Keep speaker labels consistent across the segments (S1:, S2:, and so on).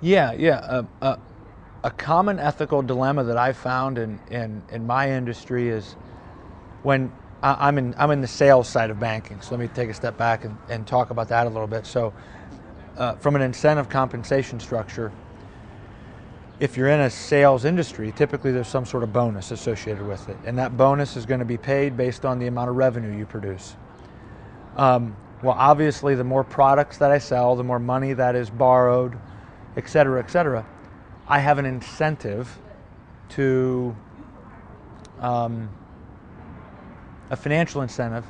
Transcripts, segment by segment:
S1: A common ethical dilemma that I found in my industry is when I'm in the sales side of banking. So let me take a step back and talk about that a little bit. So from an incentive compensation structure, if you're in a sales industry, typically there's some sort of bonus associated with it, and that bonus is going to be paid based on the amount of revenue you produce. Well, obviously, the more products that I sell, the more money that is borrowed, et cetera, I have an incentive to, a financial incentive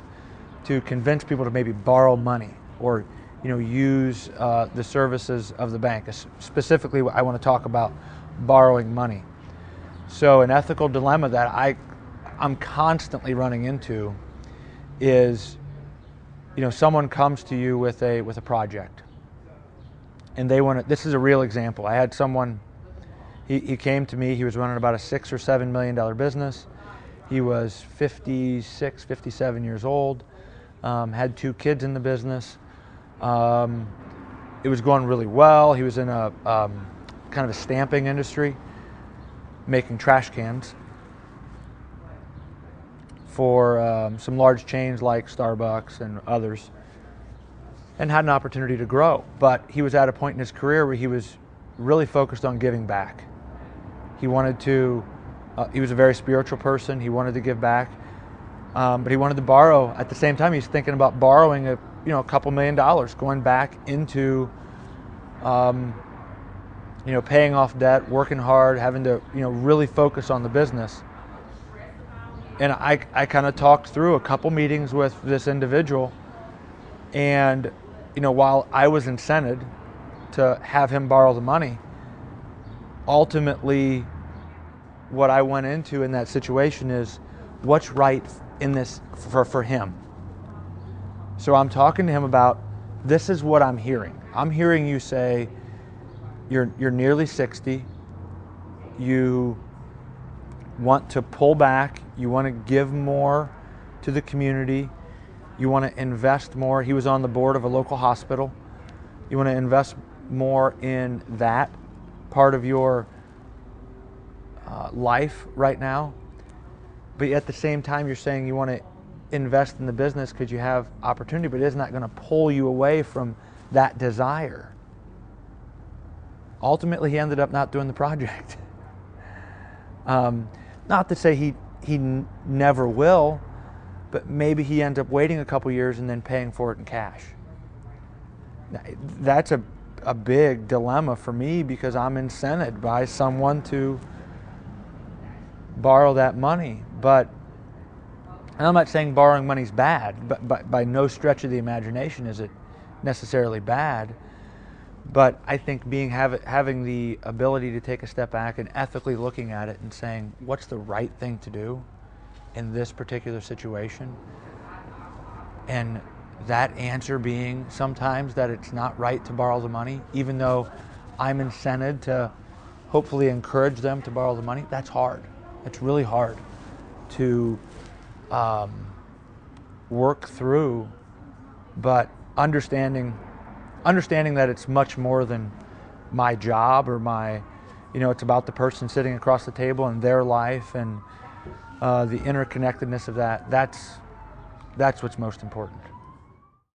S1: to convince people to maybe borrow money or use the services of the bank. Specifically, I want to talk about borrowing money. So an ethical dilemma that I'm constantly running into is, someone comes to you with a project, and they want to. This is a real example. I had someone. He came to me. He was running about a $6 or $7 million business. He was 56, 57 years old. Had 2 kids in the business. It was going really well. He was in a kind of a stamping industry, making trash cans for some large chains like Starbucks and others, and had an opportunity to grow. But he was at a point in his career where he was really focused on giving back. He wanted to, he was a very spiritual person. He wanted to give back, but he wanted to borrow. At the same time, he's thinking about borrowing a couple $1 million, going back into, paying off debt, working hard, having to, really focus on the business. And I kind of talked through a couple meetings with this individual, and while I was incented to have him borrow the money, ultimately what I went into in that situation is what's right in this for him. So I'm talking to him about, this is what I'm hearing. I'm hearing you say you're nearly 60, you want to pull back, you want to give more to the community, you want to invest more. He was on the board of a local hospital. You want to invest more in that part of your life right now, but at the same time you're saying you want to invest in the business because you have opportunity, but it's not going to pull you away from that desire. Ultimately, he ended up not doing the project. Not to say he never will, but maybe he ends up waiting a couple years and then paying for it in cash. That's a big dilemma for me, because I'm incented by someone to borrow that money. But, and I'm not saying borrowing money's bad, but by no stretch of the imagination is it necessarily bad. But I think having the ability to take a step back and ethically looking at it and saying, what's the right thing to do in this particular situation? And that answer being sometimes that it's not right to borrow the money, even though I'm incented to hopefully encourage them to borrow the money. That's hard. It's really hard to work through, but understanding that it's much more than my job or my, it's about the person sitting across the table and their life and the interconnectedness of that. That's what's most important.